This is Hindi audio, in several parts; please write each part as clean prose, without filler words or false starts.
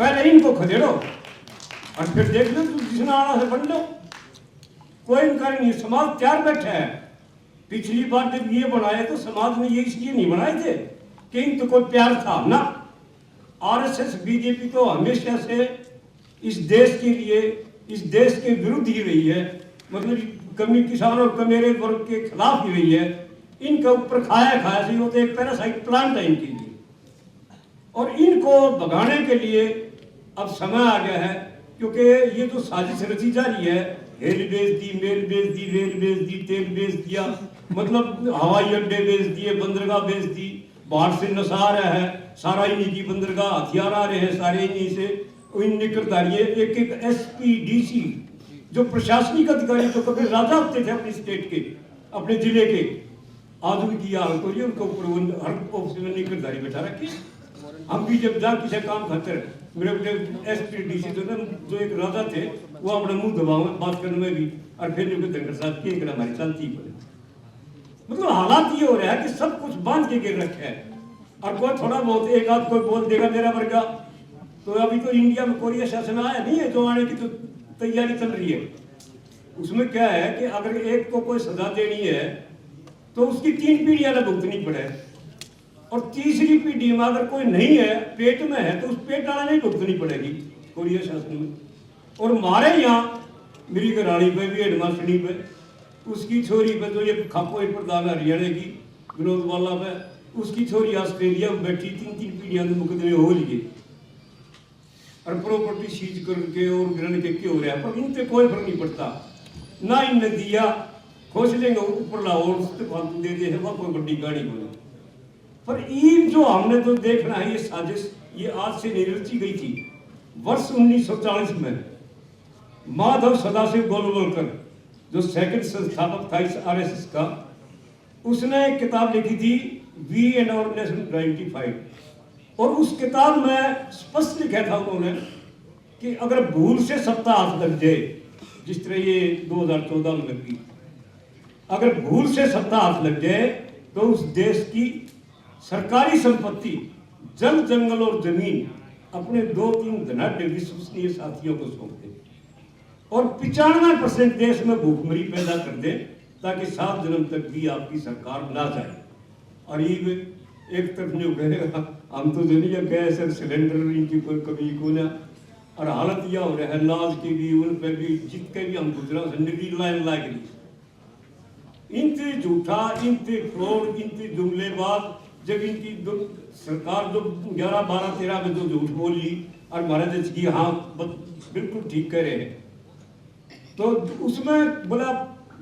पहले इनको खदेड़ो और फिर देख लो जिसने आना से बन लो। कोई इनकार नहीं, समाज तैयार बैठा है। पिछली बार जब ये बनाए तो समाज ने ये इसलिए नहीं बनाए थे कि इनको कोई प्यार था ना। आरएसएस बीजेपी तो हमेशा से इस देश के लिए, इस देश के विरुद्ध ही रही है, मतलब कमी किसान और कमेरे वर्ग के खिलाफ ही रही है। इनके ऊपर खाया से वो तो एक पैरासाइट प्लांट है इनके लिए, और इनको भगाने के लिए अब समय आ गया है। क्योंकि ये जो साजिश रची जा रही है, हेल बेच दी, मेल बेच दी, रेल बेच दी, तेल बेच दिया, मतलब हवाई अड्डे बेच दिए, बंदरगाह बेच दी, बाहर से नशा आ रहा है, सारा इन्हीं की बंदरगाह, हथियार आ रहे हैं सारे इन्हीं से, इन निकलदारी एक एक एसपी डीसी जो प्रशासनिक अधिकारी तो कभी राजा होते थे अपने स्टेट के, अपने जिले के, आज उनकी हालत हो रही है। उनके ऊपर हर ऑफिस में निकलदारी बैठा रखी। हम भी जब जा किसी काम खातर मेरे एसपी डीसी जो एक राजा थे, वो अपने मुंह दबाव बात करने में भी, और फिर धनखड़ साहब की हमारी चलती पड़े। मतलब हालात ये हो रहा है कि सब कुछ बांध के गिर रखे है, और कोई थोड़ा बहुत एक आध कोई बोल देगा मेरा वर्गा। तो अभी तो इंडिया में कोरिया शासन आया नहीं है, जो आने की तो तैयारी चल रही है। उसमें क्या है कि अगर एक को कोई सजा देनी है तो उसकी 3 पीढ़ियां भुगतनी पड़े, और तीसरी पीढ़ी में अगर कोई नहीं है, पेट में है, तो उस पेट वाला नहीं भुगतनी पड़ेगी कोरिया शासन में। और हमारे यहाँ मेरी घरानी पे भी, हेडमास्टरी पे, उसकी छोरी पे, जो ये खापो प्रधान हरियाणा की विनोद वाला पे, उसकी छोरी ऑस्ट्रेलिया में बैठी 3 पीढ़ियां के मुकदमे हो लिए, और प्रॉपर्टी सीज करके और ग्रहण के हो रहा है, पर इनसे कोई फर्क नहीं पड़ता। ना इनने दिया, खोज लेंगे ऊपर लाहौर फालतू दे दे, वह कोई बड़ी गाड़ी बोले। पर ये जो हमने तो देखना है, ये साजिश ये आज से नहीं रची गई थी। वर्ष 1940 में माधव सदाशिव गोलवलकर, जो सेकंड संस्थापक था इस आरएसएस का, उसने एक किताब लिखी थी वी एंड आवर नेशन 95, और उस किताब में स्पष्ट लिखा था उन्होंने कि अगर भूल से सत्ता हाथ लग जाए, जिस तरह ये 2014 में लगी, अगर भूल से सत्ता हाथ लग जाए तो उस देश की सरकारी संपत्ति, जल जंगल और जमीन अपने 2-3 धनाढ्य विश्वसनीय साथियों को सौंप दे, और 95% देश में भूखमरी पैदा कर दे, ताकि 7 जन्म तक भी आपकी सरकार ना जाए। और ये एक तरफ जो कहेगा हम तो दुनिया गैस और सिलेंडर इनकी कोई कमी को ना, और हालत यह हो रहा है अनाज की भी, उन पर भी, जितने भी हम गुजरात से निरी लाइन लाग रही। इनसे झूठा, इनसे फ्रॉड, इनसे जुमलेबाज, जब इनकी सरकार जो 11, 12, 13 में जो झूठ बोल ली और हमारे देश की, हाँ बिल्कुल ठीक कह रहे हैं, तो उसमें बोला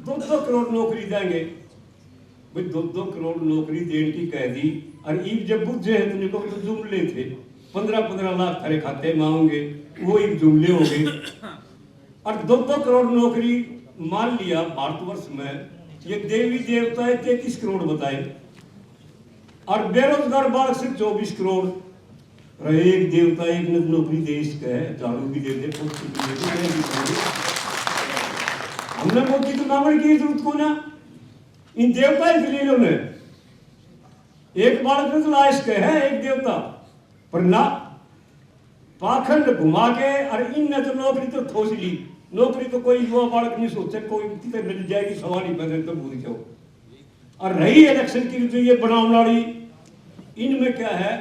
2-2 करोड़ नौकरी देंगे। भाई 2-2 करोड़ नौकरी देने की कह दी, और ईब जब बुझे हैं तुमने को तो जुमले थे, 15-15 लाख थारे खाते मांगोगे, वो एक जुमले हो गए। और 2-2 करोड़ नौकरी मान लिया भारतवर्ष में, ये देवी देवता है 33 करोड़ बताए, और बेरोजगार बालक से 24 करोड़। एक देवता एक नौकरी देश का है, झाड़ू भी दे दे, पोस्टर भी दे दे, हमने मोदी को मांगने की जरूरत को ना, इन देवता के लिए ने एक बालक में तो लाश के है एक देवता, पर ना पाखंड घुमा के, और इनने तो नौकरी तो ठोस ली। नौकरी तो कोई युवा बालक नहीं सोचे कोई कितने मिल जाएगी, सवाल ही पैदा तो भूल जाओ। और रही इलेक्शन की जो ये बनावनाड़ी, इनमें क्या है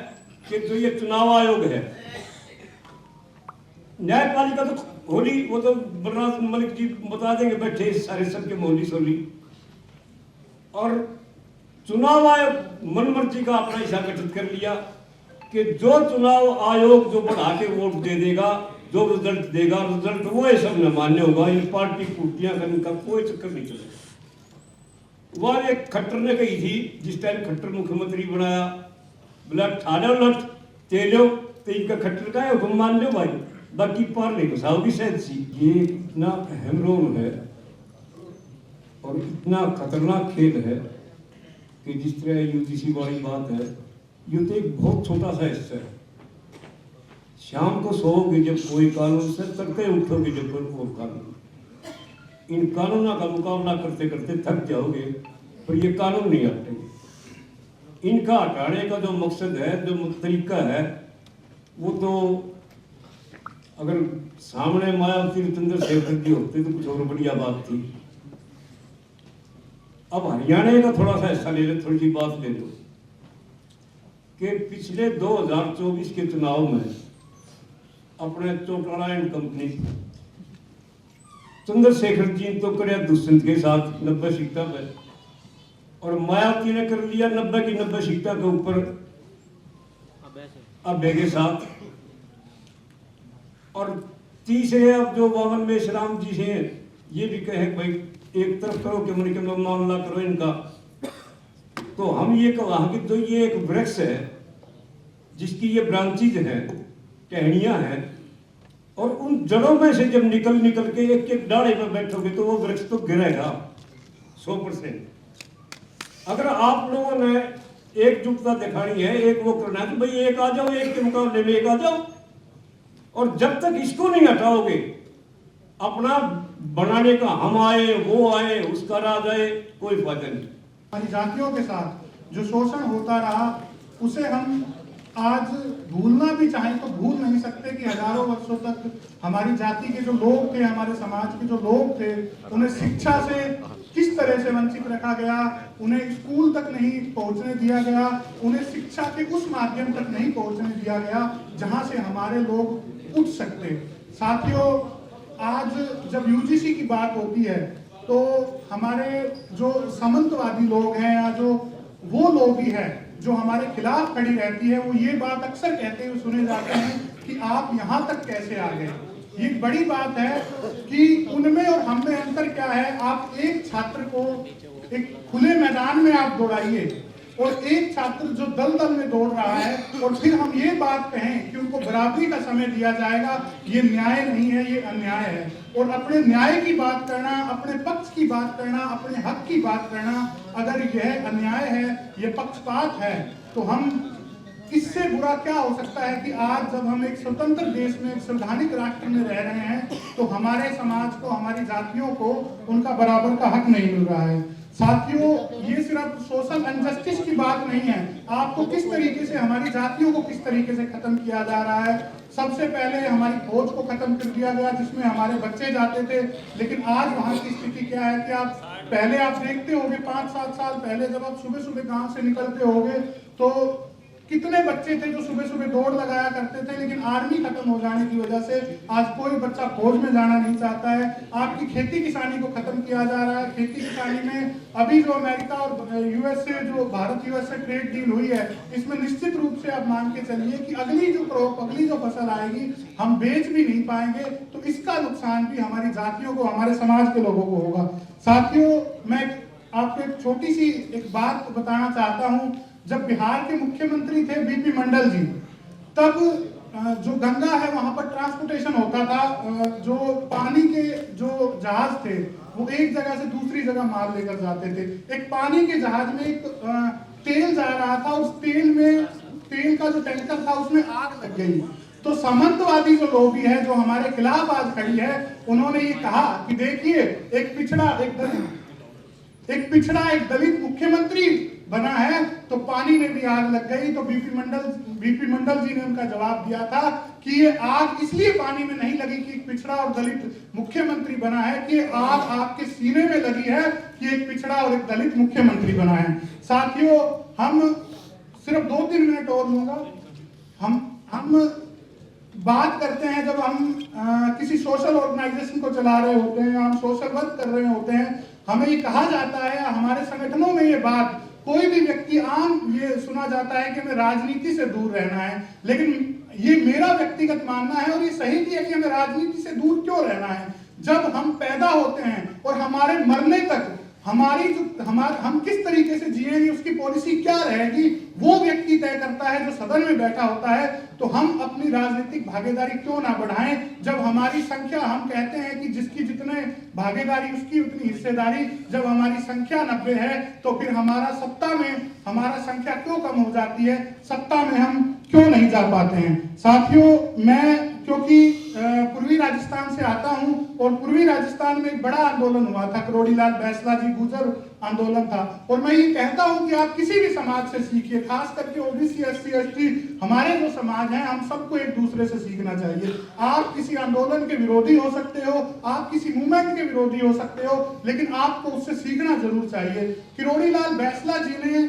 कि जो ये चुनाव आयोग है, न्यायपालिका तो होली, वो तो बलराज मलिक जी बता देंगे बैठे सारे सबके मोहली सोली, और चुनाव आयोग मनमर्जी का अपना हिस्सा गठित कर लिया कि जो चुनाव आयोग जो बढ़ा के वोट दे देगा, जो रिजल्ट देगा, रिजल्ट वो ये सब न मान्य होगा। इन पार्टी फूटियां करने का कोई चक्कर नहीं चलेगा। वह एक खट्टर ने कही थी, जिस टाइम खट्टर मुख्यमंत्री बनाया, बोला ठालो लट तेलो, तो इनका खट्टर का है हुक्म मान लो भाई, बाकी पार नहीं घुसाओगी शायद सी। ये इतना अहम रोल है और इतना खतरनाक खेल है कि जिस तरह यूजीसी वाली बात है, ये तो एक बहुत छोटा सा हिस्सा है। शाम को सोओगे जब कोई कानून से, तड़के उठोगे जब कोई और कानून। इन कानूनों का मुकाबला करते करते थक जाओगे, पर ये कानून नहीं हटेंगे। इनका हटाने का जो मकसद है, जो तरीका है, वो तो अगर सामने मायावती चंद्रशेखर जी होते तो कुछ और बढ़िया बात थी। अब हरियाणा का थोड़ा सा हिस्सा ले ले, थोड़ी सी बात ले लो कि पिछले 2024 के चुनाव में अपने चौटाला एंड कंपनी चंद्रशेखर जी तो कर दुष्यंत के साथ 90 सीटा पे, और मायावती ने कर लिया 90 की 90 सीटा के ऊपर अब्बे के साथ। और तीसरे अब जो 52 में श्राम जी हैं, ये भी कहे भाई एक तरफ करो कि मन के मामला करो इनका। तो हम ये कहा कि तो ये एक वृक्ष है जिसकी ये ब्रांचेज है, टहनियां हैं, और उन जड़ों में से जब निकल के एक एक डाढ़े पर बैठोगे तो वो वृक्ष तो गिरेगा 100%। अगर आप लोगों ने एकजुटता दिखानी है, एक वो करना है कि भाई एक आ जाओ, एक के मुकाबले में एक आ जाओ, और जब तक इसको नहीं हटाओगे अपना बनाने का हम आए वो आए उसका राज आए, कोई फायदा नहीं। हमारी जातियों के साथ जो शोषण होता रहा उसे हम आज भूलना भी चाहें तो भूल नहीं सकते कि हजारों वर्षों तक हमारी जाति के जो लोग थे, हमारे समाज के जो लोग थे, उन्हें शिक्षा से किस तरह से वंचित रखा गया, उन्हें स्कूल तक नहीं पहुंचने दिया गया, उन्हें शिक्षा के उस माध्यम तक नहीं पहुंचने दिया गया जहां से हमारे लोग उठ सकते। साथियों, आज जब यूजीसी की बात होती है तो हमारे जो सामंतवादी लोग हैं या जो वो लोग भी हैं जो हमारे खिलाफ खड़ी रहती है, वो ये बात अक्सर कहते हुए सुने जाते हैं कि आप यहाँ तक कैसे आ गए। ये बड़ी बात है कि उनमें और हम में अंतर क्या है। आप एक छात्र को एक खुले मैदान में आप दौड़ाइए और एक छात्र जो दलदल में दौड़ रहा है, और फिर हम ये बात कहें कि उनको बराबरी का समय दिया जाएगा, ये न्याय नहीं है, ये अन्याय है। और अपने न्याय की बात करना, अपने पक्ष की बात करना, अपने हक की बात करना, अगर यह अन्याय है, ये पक्षपात है, तो हम इससे बुरा क्या हो सकता है कि आज जब हम एक स्वतंत्र देश में, एक संवैधानिक राष्ट्र में रह रहे हैं, तो हमारे समाज को, हमारी जातियों को उनका बराबर का हक नहीं मिल रहा है। साथियों, ये सिर्फ सोशल अनजस्टिस की बात नहीं है। आपको किस तरीके से, हमारी जातियों को किस तरीके से खत्म किया जा रहा है। सबसे पहले हमारी फौज को खत्म कर दिया गया जिसमें हमारे बच्चे जाते थे, लेकिन आज वहां की स्थिति क्या है कि पहले आप देखते होंगे 5-7 साल पहले जब आप सुबह सुबह गांव से निकलते होंगे तो कितने बच्चे थे जो सुबह सुबह दौड़ लगाया करते थे, लेकिन आर्मी खत्म हो जाने की वजह से आज कोई बच्चा फौज में जाना नहीं चाहता है। आपकी खेती किसानी को खत्म किया जा रहा है। खेती किसानी में अभी जो अमेरिका और यूएस से, जो भारत यूएस से ट्रेड डील हुई है, इसमें निश्चित रूप से आप मान के चलिए कि अगली जो फसल आएगी हम बेच भी नहीं पाएंगे, तो इसका नुकसान भी हमारी जातियों को, हमारे समाज के लोगों को होगा। साथियों, मैं आपको एक छोटी सी एक बात बताना चाहता हूँ। जब बिहार के मुख्यमंत्री थे बीपी मंडल जी, तब जो गंगा है वहां पर ट्रांसपोर्टेशन होता था। जो पानी के जो जहाज थे वो एक जगह से दूसरी जगह माल लेकर जाते थे। एक पानी के जहाज में एक तेल जा रहा था, उस तेल का जो टैंकर था उसमें आग लग गई। तो सामंतवादी जो लोग है, जो हमारे खिलाफ आज खड़ी है, उन्होंने ये कहा कि देखिए एक पिछड़ा दलित मुख्यमंत्री बना है तो पानी में भी आग लग गई। तो बीपी मंडल जी ने उनका जवाब दिया था कि ये आग इसलिए पानी में नहीं लगी कि एक पिछड़ा और दलित मुख्यमंत्री बना है, कि आग आपके सीने में लगी है कि एक पिछड़ा और एक दलित मुख्यमंत्री बना है। साथियों, हम सिर्फ 2-3 मिनट और लूंगा। हम बात करते हैं, जब हम किसी सोशल ऑर्गेनाइजेशन को चला रहे होते हैं, हम सोशल वर्क कर रहे होते हैं, हमें ये कहा जाता है, हमारे संगठनों में ये बात, कोई भी व्यक्ति आम ये सुना जाता है कि हमें राजनीति से दूर रहना है। लेकिन ये मेरा व्यक्तिगत मानना है और ये सही भी है कि हमें राजनीति से दूर क्यों रहना है। जब हम पैदा होते हैं और हमारे मरने तक हम किस तरीके से जिएंगे, उसकी पॉलिसी क्या रहेगी, वो व्यक्ति तय करता है जो सदन में बैठा होता है। तो हम अपनी राजनीतिक भागीदारी क्यों ना बढ़ाएं। जब हमारी संख्या, हम कहते हैं कि जिसकी जितने भागीदारी उसकी उतनी हिस्सेदारी, जब हमारी संख्या 90 है तो फिर हमारा सत्ता में हमारा संख्या क्यों कम हो जाती है, सत्ता में हम क्यों नहीं जा पाते हैं। साथियों, मैं क्योंकि पूर्वी राजस्थान से आता हूं और पूर्वी राजस्थान राजस्थान में एक बड़ा आंदोलन हुआ था, करोड़ीलाल बैसला जी गुर्जर आंदोलन था। और मैं ये कहता हूं कि आप किसी भी समाज से सीखिए, खास करके ओबीसी, एससी, एसटी, हमारे जो समाज हैं, हम सबको एक दूसरे से सीखना चाहिए। आप किसी आंदोलन के विरोधी हो सकते हो, आप किसी मूवमेंट के विरोधी हो सकते हो, लेकिन आपको उससे सीखना जरूर चाहिए। करोड़ीलाल बैसला जी ने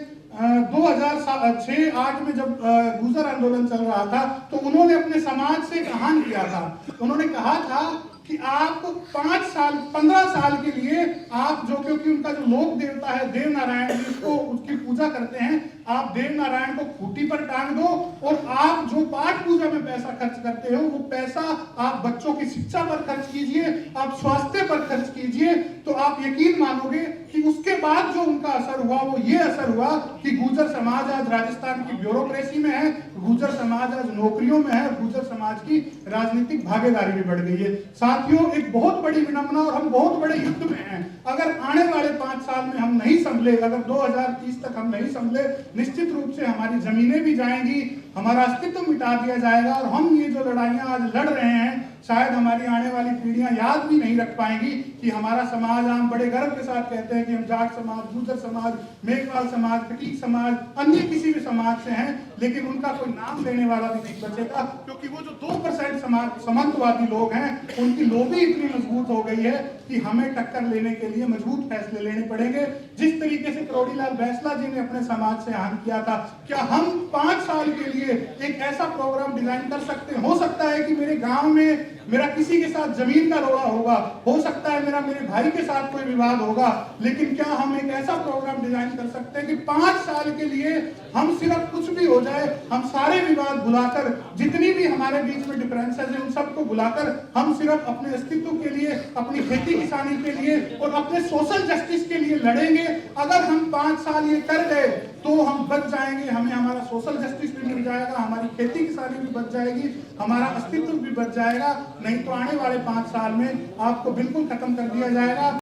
2006-8 में जब गुर्जर आंदोलन चल रहा था, तो उन्होंने अपने समाज से एक आह्वान किया था। उन्होंने कहा था कि आप 15 साल के लिए आप जो, क्योंकि उनका जो लोक देवता है देव नारायण जी, उसको उसकी पूजा करते हैं, आप देव नारायण को खूंटी पर टांग दो और आप जो पाठ पूजा में पैसा खर्च करते हो, वो पैसा आप बच्चों की शिक्षा पर खर्च कीजिए, आप स्वास्थ्य पर खर्च कीजिए। तो आप यकीन मानोगे कि उसके बाद जो उनका असर हुआ वो ये असर हुआ कि गुर्जर समाज आज राजस्थान की ब्यूरोक्रेसी में है, गुर्जर समाज आज नौकरियों में है, गुर्जर समाज की राजनीतिक भागीदारी भी बढ़ गई है। साथियों, एक बहुत बड़ी विडंबना और हम बहुत बड़े युद्ध में हैं। अगर आने वाले 5 साल में हम नहीं संभले, अगर 2030 तक हम नहीं संभले, निश्चित रूप से हमारी जमीनें भी जाएंगी, हमारा अस्तित्व मिटा दिया जाएगा और हम ये जो लड़ाइयां आज लड़ रहे हैं, शायद हमारी आने वाली पीढ़ियां याद भी नहीं रख पाएंगी कि हमारा समाज, हम बड़े गर्व के साथ कहते हैं कि हम जाट समाज, गुर्जर समाज, मेघवाल समाज, खटीक समाज, अन्य किसी भी समाज से हैं, लेकिन उनका कोई नाम लेने वाला भी नहीं बचेगा, क्योंकि वो जो 2% सामंतवादी लोग हैं, उनकी लोभी इतनी मजबूत हो गई है कि हमें टक्कर लेने के लिए मजबूत फैसले लेने पड़ेंगे। जिस तरीके से करोड़ीलाल बैसला जी ने अपने समाज से आह्वान किया था, क्या हम 5 साल के लिए एक ऐसा प्रोग्राम डिजाइन कर सकते हैं? हो सकता है कि मेरे गांव में मेरा किसी के साथ जमीन का रोड़ा होगा, हो सकता है मेरे भाई के साथ कोई विवाद होगा, लेकिन क्या हम एक ऐसा प्रोग्राम डिजाइन कर सकते हैं कि 5 साल के लिए हम सिर्फ, कुछ भी हो जाए, हम सारे विवाद भुलाकर, जितनी भी हमारे बीच में डिफरेंसेस हैं, उन सबको भुलाकर हम सिर्फ अपने अस्तित्व के लिए, अपनी खेती किसानी के लिए और अपने सोशल जस्टिस के लिए लड़ेंगे। अगर हम 5 साल ये कर गए तो हम बच जाएंगे, हमें हमारा सोशल जस्टिस भी मिल जाएगा, हमारी खेती किसानी भी बच जाएगी, हमारा अस्तित्व भी बच जाएगा। नहीं तो आने वाले 5 साल में आपको बिल्कुल खत्म कर दिया जाएगा।